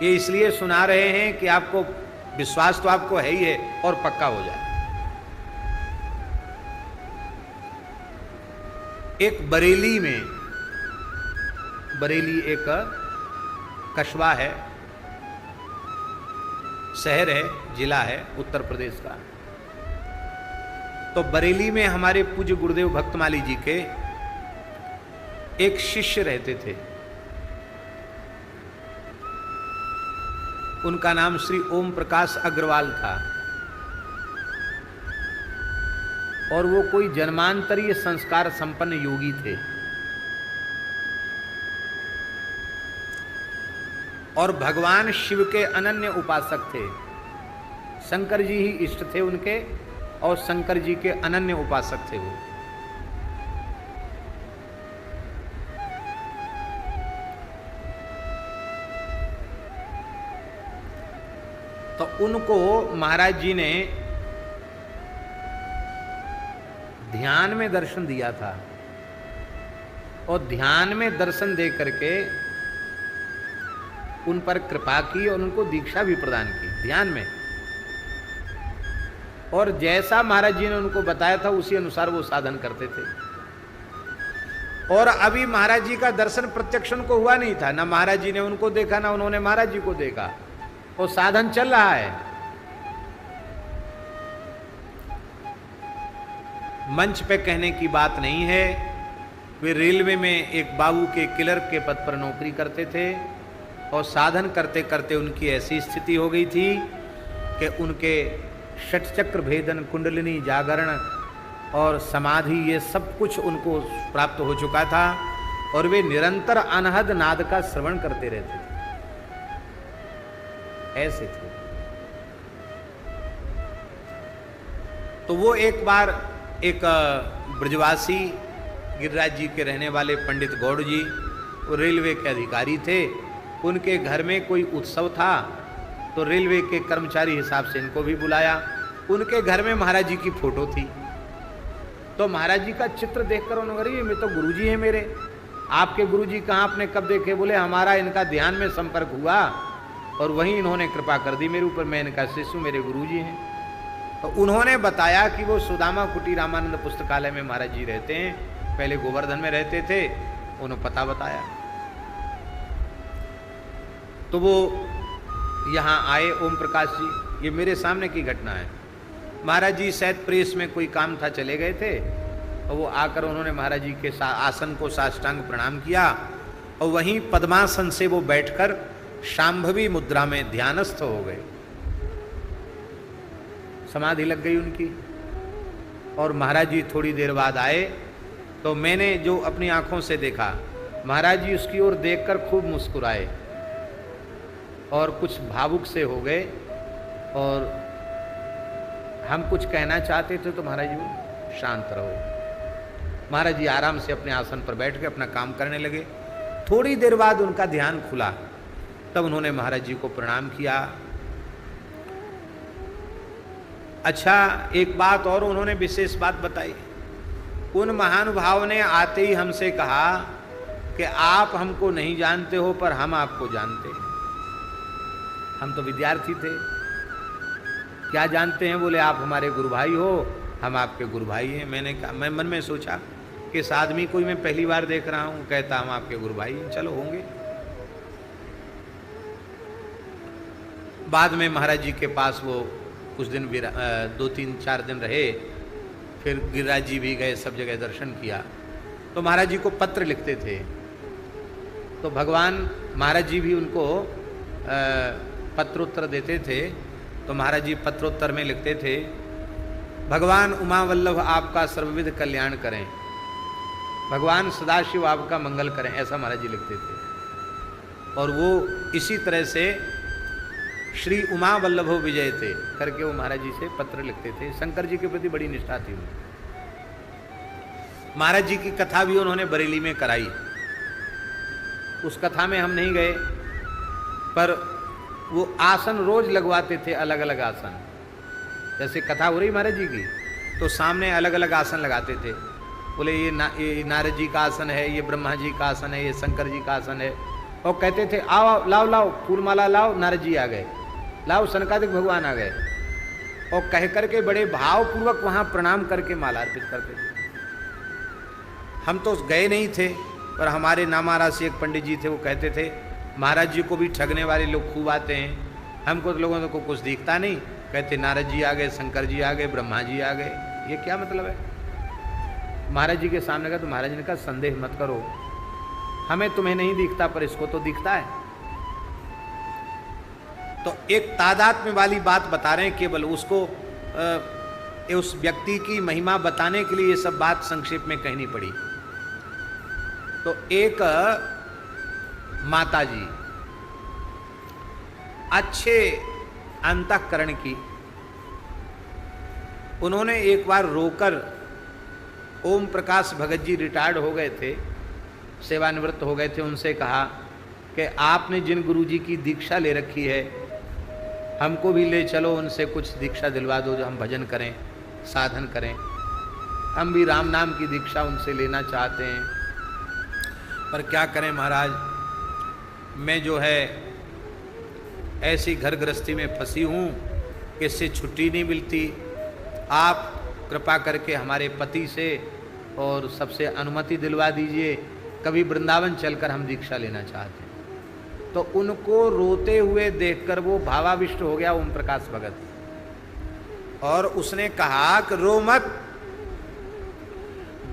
ये इसलिए सुना रहे हैं कि आपको विश्वास तो आपको है ही है और पक्का हो जाए। एक बरेली में, बरेली एक कस्बा है, शहर है, जिला है उत्तर प्रदेश का। तो बरेली में हमारे पूज्य गुरुदेव भक्तमाली जी के एक शिष्य रहते थे। उनका नाम श्री ओम प्रकाश अग्रवाल था और वो कोई जन्मांतरीय संस्कार संपन्न योगी थे और भगवान शिव के अनन्य उपासक थे। शंकर जी ही इष्ट थे उनके और शंकर जी के अनन्य उपासक थे वो। तो उनको महाराज जी ने ध्यान में दर्शन दिया था और ध्यान में दर्शन दे करके उन पर कृपा की और उनको दीक्षा भी प्रदान की ध्यान में। और जैसा महाराज जी ने उनको बताया था उसी अनुसार वो साधन करते थे। और अभी महाराज जी का दर्शन प्रत्यक्ष उनको हुआ नहीं था, ना महाराज जी ने उनको देखा ना उन्होंने महाराज जी को देखा, और साधन चल रहा है। मंच पे कहने की बात नहीं है, वे रेलवे में एक बाबू के क्लर्क के पद पर नौकरी करते थे और साधन करते करते उनकी ऐसी स्थिति हो गई थी कि उनके षटचक्र भेदन, कुंडलिनी जागरण और समाधि ये सब कुछ उनको प्राप्त हो चुका था और वे निरंतर अनहद नाद का श्रवण करते रहते थे। ऐसे थे। तो वो एक बार एक ब्रजवासी गिरिराज जी के रहने वाले पंडित गौड़ जी, वो रेलवे के अधिकारी थे, उनके घर में कोई उत्सव था तो रेलवे के कर्मचारी हिसाब से इनको भी बुलाया। उनके घर में महाराज जी की फोटो थी तो महाराज जी का चित्र देखकर उन्होंने कहा ये तो गुरुजी हैं मेरे, आपके गुरुजी कहाँ, आपने कब देखे? बोले हमारा इनका ध्यान में संपर्क हुआ और वहीं इन्होंने कृपा कर दी मेरे ऊपर, मैं इनका शिष्य, मेरे गुरुजी हैं। तो उन्होंने बताया कि वो सुदामा कुटी रामानंद पुस्तकालय में महाराज जी रहते हैं, पहले गोवर्धन में रहते थे, उन्होंने पता बताया। तो वो यहाँ आए ओम प्रकाश जी, ये मेरे सामने की घटना है। महाराज जी शायद प्रेस में कोई काम था चले गए थे और वो आकर उन्होंने महाराज जी के आसन को साष्टांग प्रणाम किया और वहीं पद्मासन से वो बैठकर शांभवी मुद्रा में ध्यानस्थ हो गए, समाधि लग गई उनकी। और महाराज जी थोड़ी देर बाद आए तो मैंने जो अपनी आंखों से देखा, महाराज जी उसकी ओर देखकर खूब मुस्कुराए और कुछ भावुक से हो गए और हम कुछ कहना चाहते थे तो महाराज जी शांत रहो। महाराज जी आराम से अपने आसन पर बैठ के अपना काम करने लगे। थोड़ी देर बाद उनका ध्यान खुला, तब उन्होंने महाराज जी को प्रणाम किया। अच्छा, एक बात और उन्होंने विशेष बात बताई। उन महानुभाव ने आते ही हमसे कहा कि आप हमको नहीं जानते हो पर हम आपको जानते हैं। हम तो विद्यार्थी थे, क्या जानते हैं? बोले आप हमारे गुरु भाई हो, हम आपके गुरु भाई हैं। मैं मन में सोचा कि इस आदमी को मैं पहली बार देख रहा हूं, कहता हम आपके गुरु भाई हैं, चलो होंगे। बाद में महाराज जी के पास वो कुछ दिन 2-3-4 दिन रहे, फिर गिरिराज जी भी गए, सब जगह दर्शन किया। तो महाराज जी को पत्र लिखते थे तो भगवान महाराज जी भी उनको पत्रोत्तर देते थे। तो महाराज जी पत्रोत्तर में लिखते थे, भगवान उमा वल्लभ आपका सर्वविध कल्याण करें, भगवान सदाशिव आपका मंगल करें, ऐसा महाराज जी लिखते थे। और वो इसी तरह से श्री उमा वल्लभो विजयते करके वो महाराज जी से पत्र लिखते थे। शंकर जी के प्रति बड़ी निष्ठा थी उन्हें। महाराज जी की कथा भी उन्होंने बरेली में कराई। उस कथा में हम नहीं गए, पर वो आसन रोज लगवाते थे, अलग अलग आसन। जैसे कथा हो रही महाराज जी की तो सामने अलग अलग आसन लगाते थे। बोले ये नारद जी का आसन है, ये ब्रह्मा जी का आसन है, ये शंकर जी का आसन है, और कहते थे आओ आओ लाओ लाओ फूलमाला लाओ, नारद जी आ गए, लाओ सनकादिक भगवान आ गए, और कह करके बड़े भावपूर्वक वहां प्रणाम करके माला अर्पित करते थे। हम तो गए नहीं थे, पर हमारे नामारासी एक पंडित जी थे, वो कहते थे महाराज जी को भी ठगने वाले लोग खूब आते हैं, हमको तो लोगों को कुछ दिखता नहीं। कहते नारद जी आ गए, शंकर जी आ गए, ब्रह्मा जी आ गए, ये क्या मतलब है? महाराज जी के सामने का तो महाराज जी ने कहा संदेह मत करो, हमें तुम्हें नहीं दिखता पर इसको तो दिखता है। तो एक तादात्म्य वाली बात बता रहे हैं, केवल उसको उस व्यक्ति की महिमा बताने के लिए ये सब बात संक्षेप में कहनी पड़ी। तो एक माता जी अच्छे अंतःकरण की, उन्होंने एक बार रोकर, ओम प्रकाश भगत जी रिटायर्ड हो गए थे, सेवानिवृत्त हो गए थे, उनसे कहा कि आपने जिन गुरुजी की दीक्षा ले रखी है हमको भी ले चलो, उनसे कुछ दीक्षा दिलवा दो जो हम भजन करें, साधन करें, हम भी राम नाम की दीक्षा उनसे लेना चाहते हैं। पर क्या करें महाराज, मैं जो है ऐसी घर गृहस्थी में फंसी हूँ कि इससे छुट्टी नहीं मिलती, आप कृपा करके हमारे पति से और सबसे अनुमति दिलवा दीजिए, कभी वृंदावन चलकर हम दीक्षा लेना चाहते हैं। तो उनको रोते हुए देखकर वो भावाविष्ट हो गया ओम प्रकाश भगत, और उसने कहा कि रो मत,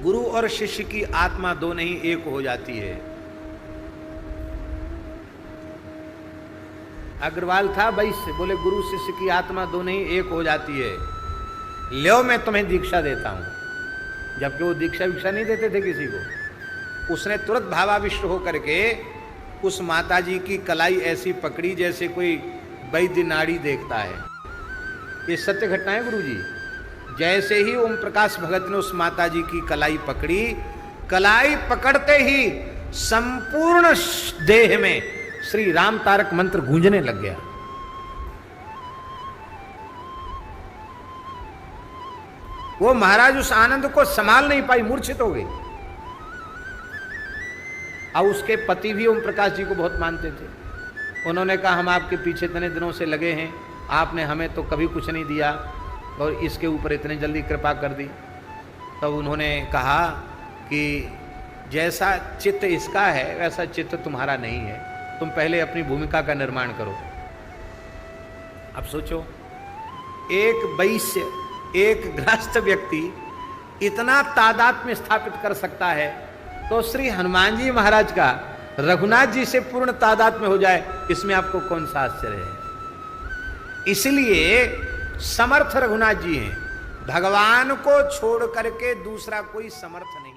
गुरु और शिष्य की आत्मा दो नहीं एक हो जाती है। अग्रवाल था वैश्य, बोले गुरु शिष्य की आत्मा दो नहीं एक हो जाती है, लो मैं तुम्हें दीक्षा देता हूं। जबकि वो दीक्षा वीक्षा नहीं देते थे किसी को। उसने तुरंत भावाविष्ट होकर के उस माता जी की कलाई ऐसी पकड़ी जैसे कोई वैद्य नाड़ी देखता है। ये सत्य घटना है गुरु जी। जैसे ही ओम प्रकाश भगत ने उस माता जी की कलाई पकड़ी, कलाई पकड़ते ही संपूर्ण देह में श्री राम तारक मंत्र गूंजने लग गया। वो महाराज उस आनंद को संभाल नहीं पाई, मूर्छित हो गई। और उसके पति भी ओम प्रकाश जी को बहुत मानते थे। उन्होंने कहा हम आपके पीछे इतने दिनों से लगे हैं, आपने हमें तो कभी कुछ नहीं दिया और इसके ऊपर इतने जल्दी कृपा कर दी। तब उन्होंने कहा कि जैसा चित्त इसका है वैसा चित्त तुम्हारा नहीं है, तुम पहले अपनी भूमिका का निर्माण करो। अब सोचो, एक वैश्य, एक गृहस्थ व्यक्ति इतना तादात्म्य स्थापित कर सकता है, तो श्री हनुमान जी महाराज का रघुनाथ जी से पूर्ण तादात्म्य हो जाए, इसमें आपको कौन सा आश्चर्य है। इसलिए समर्थ रघुनाथ जी हैं, भगवान को छोड़ करके दूसरा कोई समर्थ नहीं।